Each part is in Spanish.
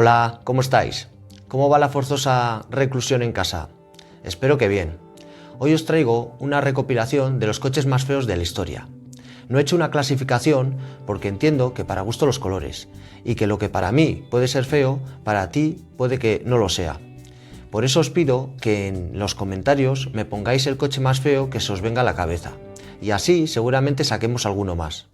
Hola, ¿cómo estáis? ¿Cómo va la forzosa reclusión en casa? Espero que bien. Hoy os traigo una recopilación de los coches más feos de la historia. No he hecho una clasificación porque entiendo que para gusto los colores y que lo que para mí puede ser feo, para ti puede que no lo sea. Por eso os pido que en los comentarios me pongáis el coche más feo que se os venga a la cabeza y así seguramente saquemos alguno más.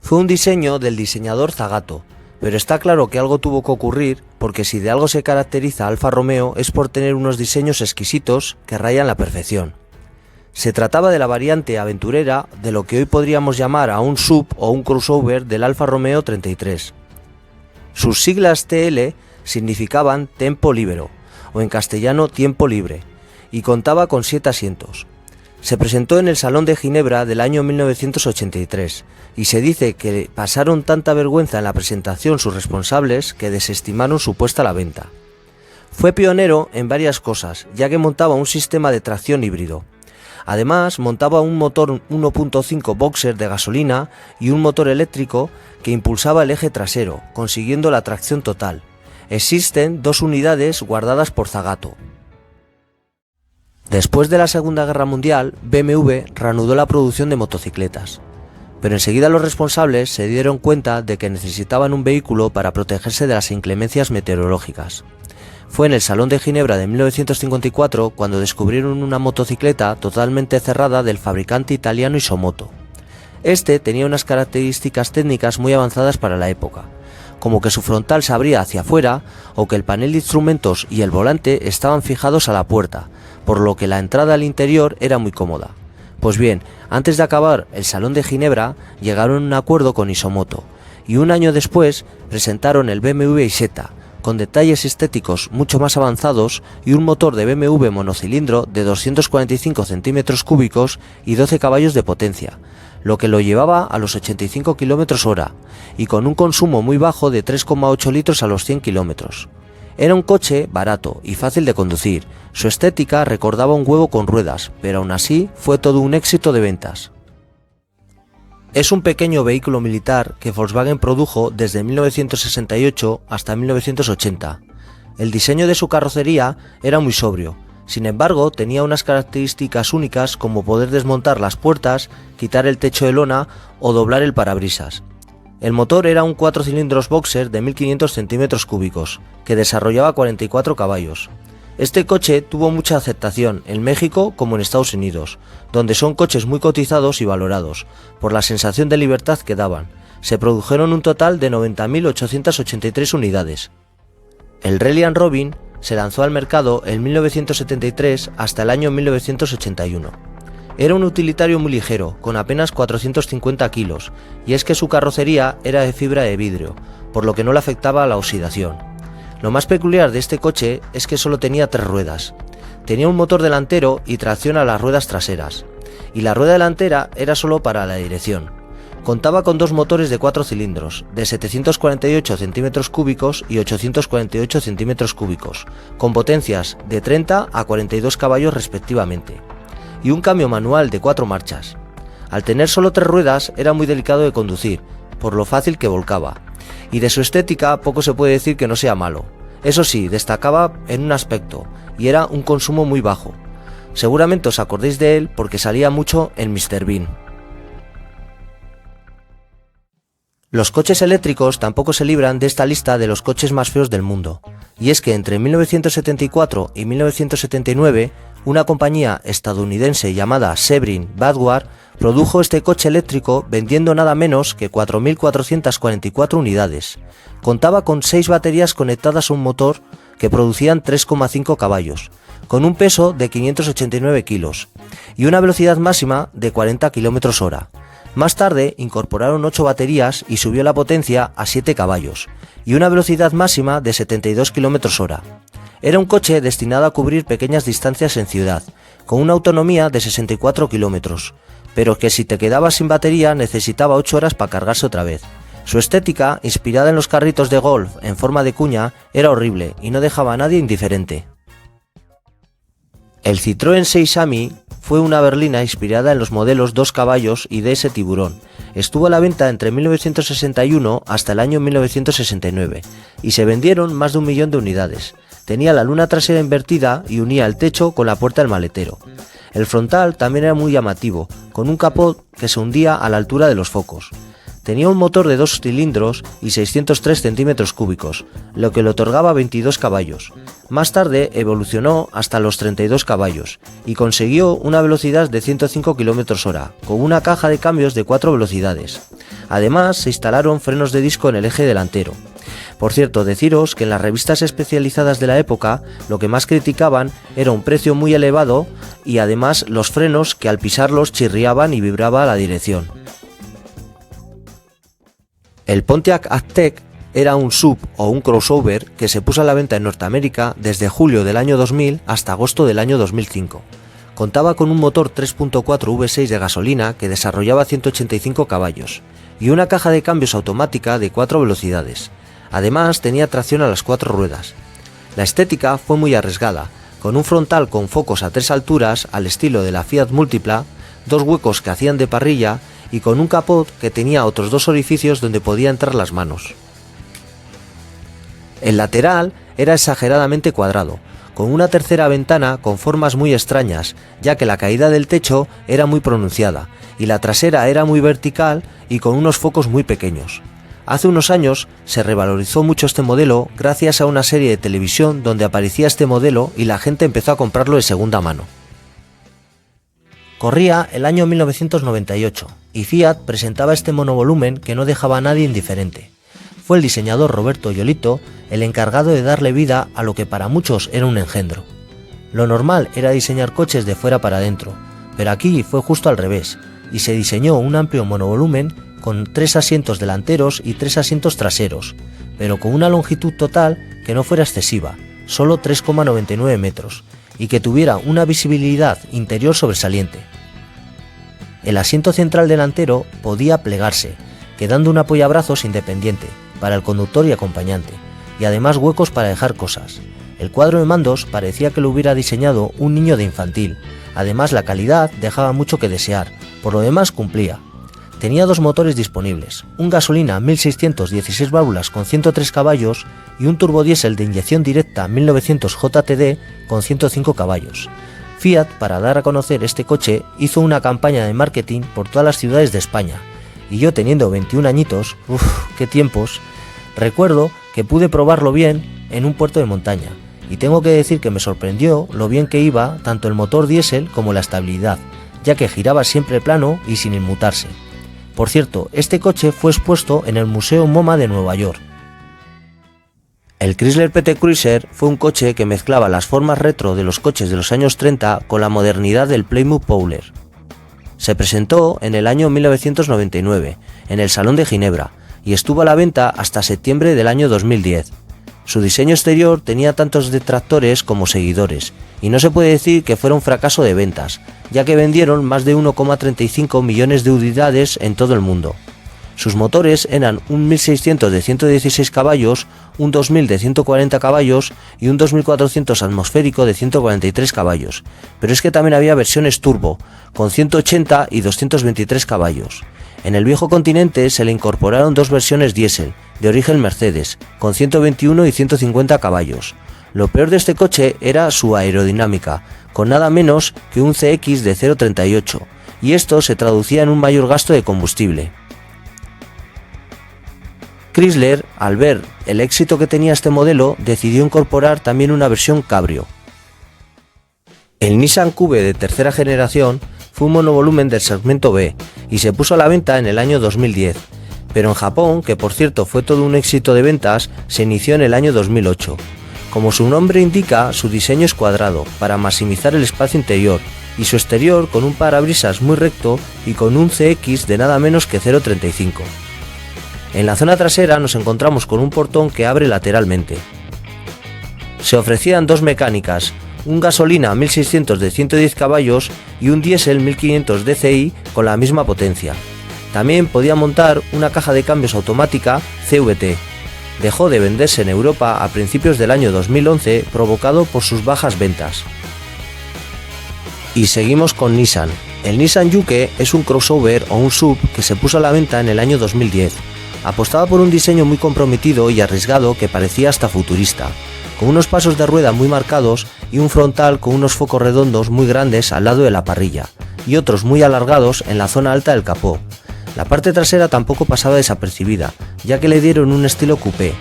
Fue un diseño del diseñador Zagato, pero está claro que algo tuvo que ocurrir porque si de algo se caracteriza Alfa Romeo es por tener unos diseños exquisitos que rayan la perfección. Se trataba de la variante aventurera de lo que hoy podríamos llamar a un sub o un crossover del Alfa Romeo 33. Sus siglas TL significaban Tempo Libero, o en castellano Tiempo Libre, y contaba con 7 asientos. Se presentó en el Salón de Ginebra del año 1983 y se dice que pasaron tanta vergüenza en la presentación sus responsables que desestimaron su puesta a la venta. Fue pionero en varias cosas, ya que montaba un sistema de tracción híbrido. Además, montaba un motor 1.5 boxer de gasolina y un motor eléctrico que impulsaba el eje trasero, consiguiendo la tracción total. Existen 2 unidades guardadas por Zagato. Después de la Segunda Guerra Mundial, BMW reanudó la producción de motocicletas, pero enseguida los responsables se dieron cuenta de que necesitaban un vehículo para protegerse de las inclemencias meteorológicas. Fue en el Salón de Ginebra de 1954 cuando descubrieron una motocicleta totalmente cerrada del fabricante italiano Isomoto. Este tenía unas características técnicas muy avanzadas para la época, como que su frontal se abría hacia afuera o que el panel de instrumentos y el volante estaban fijados a la puerta, por lo que la entrada al interior era muy cómoda. Pues bien, antes de acabar el Salón de Ginebra llegaron a un acuerdo con Isomoto y un año después presentaron el BMW Isetta, con detalles estéticos mucho más avanzados y un motor de BMW monocilindro de 245 centímetros cúbicos y 12 caballos de potencia, lo que lo llevaba a los 85 km/h y con un consumo muy bajo de 3,8 litros a los 100 km. Era un coche barato y fácil de conducir, su estética recordaba un huevo con ruedas, pero aún así fue todo un éxito de ventas. Es un pequeño vehículo militar que Volkswagen produjo desde 1968 hasta 1980. El diseño de su carrocería era muy sobrio, sin embargo tenía unas características únicas como poder desmontar las puertas, quitar el techo de lona o doblar el parabrisas. El motor era un 4 cilindros boxer de 1500 centímetros cúbicos, que desarrollaba 44 caballos. Este coche tuvo mucha aceptación en México como en Estados Unidos, donde son coches muy cotizados y valorados, por la sensación de libertad que daban. Se produjeron un total de 90.883 unidades. El Rally & Robin se lanzó al mercado en 1973 hasta el año 1981. Era un utilitario muy ligero, con apenas 450 kilos, y es que su carrocería era de fibra de vidrio, por lo que no le afectaba a la oxidación. Lo más peculiar de este coche es que solo tenía 3 ruedas. Tenía un motor delantero y tracción a las ruedas traseras, y la rueda delantera era solo para la dirección. Contaba con 2 motores de 4 cilindros, de 748 centímetros cúbicos y 848 centímetros cúbicos, con potencias de 30 a 42 caballos respectivamente, y un cambio manual de 4 marchas. Al tener solo 3 ruedas era muy delicado de conducir, por lo fácil que volcaba, y de su estética poco se puede decir que no sea malo. Eso sí, destacaba en un aspecto, y era un consumo muy bajo. Seguramente os acordéis de él porque salía mucho en Mr. Bean. Los coches eléctricos tampoco se libran de esta lista de los coches más feos del mundo, y es que entre 1974 y 1979 una compañía estadounidense llamada Sebring Badwar produjo este coche eléctrico vendiendo nada menos que 4.444 unidades. Contaba con 6 baterías conectadas a un motor que producían 3,5 caballos, con un peso de 589 kilos y una velocidad máxima de 40 km/h. Más tarde incorporaron 8 baterías y subió la potencia a 7 caballos y una velocidad máxima de 72 km/h. Era un coche destinado a cubrir pequeñas distancias en ciudad, con una autonomía de 64 kilómetros, pero que si te quedabas sin batería necesitaba 8 horas para cargarse otra vez. Su estética, inspirada en los carritos de golf en forma de cuña, era horrible y no dejaba a nadie indiferente. El Citroën 6 Ami fue una berlina inspirada en los modelos 2 caballos y DS Tiburón. Estuvo a la venta entre 1961 hasta el año 1969 y se vendieron más de 1 millón de unidades. Tenía la luna trasera invertida y unía el techo con la puerta del maletero. El frontal también era muy llamativo, con un capó que se hundía a la altura de los focos. Tenía un motor de 2 cilindros y 603 centímetros cúbicos, lo que le otorgaba 22 caballos. Más tarde evolucionó hasta los 32 caballos y consiguió una velocidad de 105 km/h, con una caja de cambios de 4 velocidades. Además, se instalaron frenos de disco en el eje delantero. Por cierto, deciros que en las revistas especializadas de la época lo que más criticaban era un precio muy elevado y además los frenos que al pisarlos chirriaban y vibraba la dirección. El Pontiac Aztek era un sub o un crossover que se puso a la venta en Norteamérica desde julio del año 2000 hasta agosto del año 2005. Contaba con un motor 3.4 V6 de gasolina que desarrollaba 185 caballos y una caja de cambios automática de 4 velocidades. Además tenía tracción a las 4 ruedas. La estética fue muy arriesgada, con un frontal con focos a 3 alturas al estilo de la Fiat Multipla, 2 huecos que hacían de parrilla y con un capot que tenía otros 2 orificios donde podía entrar las manos. El lateral era exageradamente cuadrado, con una tercera ventana con formas muy extrañas, ya que la caída del techo era muy pronunciada y la trasera era muy vertical y con unos focos muy pequeños. Hace unos años se revalorizó mucho este modelo gracias a una serie de televisión donde aparecía este modelo y la gente empezó a comprarlo de segunda mano. Corría el año 1998 y Fiat presentaba este monovolumen que no dejaba a nadie indiferente. Fue el diseñador Roberto Giolito el encargado de darle vida a lo que para muchos era un engendro. Lo normal era diseñar coches de fuera para adentro, pero aquí fue justo al revés, y se diseñó un amplio monovolumen con 3 asientos delanteros y 3 asientos traseros, pero con una longitud total que no fuera excesiva, solo 3,99 metros, y que tuviera una visibilidad interior sobresaliente. El asiento central delantero podía plegarse, quedando un apoyabrazos independiente para el conductor y acompañante, y además huecos para dejar cosas. El cuadro de mandos parecía que lo hubiera diseñado un niño de infantil. Además, la calidad dejaba mucho que desear, por lo demás cumplía. Tenía 2 motores disponibles, un gasolina 1616 válvulas con 103 caballos y un turbodiesel de inyección directa 1900 JTD con 105 caballos. Fiat, para dar a conocer este coche, hizo una campaña de marketing por todas las ciudades de España, y yo teniendo 21 añitos, qué tiempos, recuerdo que pude probarlo bien en un puerto de montaña, y tengo que decir que me sorprendió lo bien que iba tanto el motor diésel como la estabilidad, ya que giraba siempre plano y sin inmutarse. Por cierto, este coche fue expuesto en el Museo MoMA de Nueva York. El Chrysler PT Cruiser fue un coche que mezclaba las formas retro de los coches de los años 30 con la modernidad del Plymouth Prowler. Se presentó en el año 1999, en el Salón de Ginebra, y estuvo a la venta hasta septiembre del año 2010. Su diseño exterior tenía tantos detractores como seguidores, y no se puede decir que fuera un fracaso de ventas, ya que vendieron más de 1,35 millones de unidades en todo el mundo. Sus motores eran un 1600 de 116 caballos, un 2000 de 140 caballos y un 2400 atmosférico de 143 caballos, pero es que también había versiones turbo, con 180 y 223 caballos. En el viejo continente se le incorporaron 2 versiones diésel, de origen Mercedes, con 121 y 150 caballos. Lo peor de este coche era su aerodinámica, con nada menos que un CX de 0,38, y esto se traducía en un mayor gasto de combustible. Chrysler, al ver el éxito que tenía este modelo, decidió incorporar también una versión cabrio. El Nissan Cube de tercera generación fue un monovolumen del segmento B y se puso a la venta en el año 2010, pero en Japón, que por cierto fue todo un éxito de ventas, se inició en el año 2008. Como su nombre indica, su diseño es cuadrado, para maximizar el espacio interior, y su exterior con un parabrisas muy recto y con un CX de nada menos que 0,35. En la zona trasera nos encontramos con un portón que abre lateralmente. Se ofrecían 2 mecánicas, un gasolina 1600 de 110 caballos y un diésel 1500 DCi con la misma potencia. También podía montar una caja de cambios automática CVT. Dejó de venderse en Europa a principios del año 2011 provocado por sus bajas ventas. Y seguimos con Nissan. El Nissan Juke es un crossover o un SUV que se puso a la venta en el año 2010. Apostaba por un diseño muy comprometido y arriesgado que parecía hasta futurista, con unos pasos de rueda muy marcados y un frontal con unos focos redondos muy grandes al lado de la parrilla, y otros muy alargados en la zona alta del capó. La parte trasera tampoco pasaba desapercibida, ya que le dieron un estilo coupé.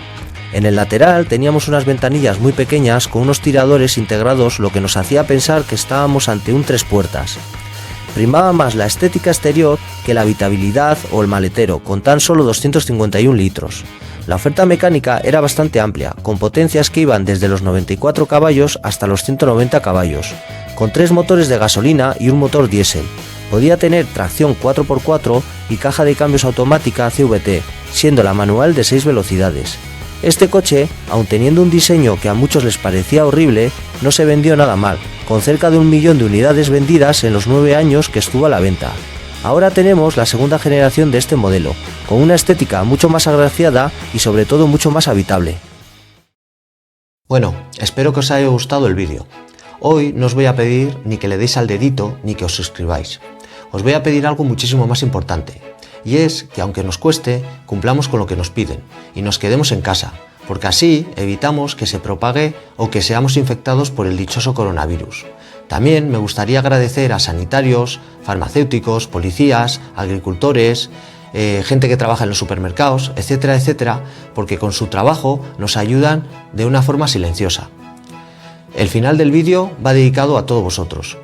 En el lateral teníamos unas ventanillas muy pequeñas con unos tiradores integrados, lo que nos hacía pensar que estábamos ante un 3 puertas. Primaba más la estética exterior que la habitabilidad o el maletero, con tan solo 251 litros. La oferta mecánica era bastante amplia, con potencias que iban desde los 94 caballos hasta los 190 caballos, con 3 motores de gasolina y un motor diésel. Podía tener tracción 4x4 y caja de cambios automática CVT, siendo la manual de 6 velocidades. Este coche, aun teniendo un diseño que a muchos les parecía horrible, no se vendió nada mal, con cerca de 1 millón de unidades vendidas en los 9 años que estuvo a la venta. Ahora tenemos la segunda generación de este modelo, con una estética mucho más agraciada y sobre todo mucho más habitable. Bueno, espero que os haya gustado el vídeo. Hoy no os voy a pedir ni que le deis al dedito ni que os suscribáis. Os voy a pedir algo muchísimo más importante, y es que aunque nos cueste, cumplamos con lo que nos piden y nos quedemos en casa, porque así evitamos que se propague o que seamos infectados por el dichoso coronavirus. También me gustaría agradecer a sanitarios, farmacéuticos, policías, agricultores, gente que trabaja en los supermercados, etcétera, etcétera, porque con su trabajo nos ayudan de una forma silenciosa. El final del vídeo va dedicado a todos vosotros.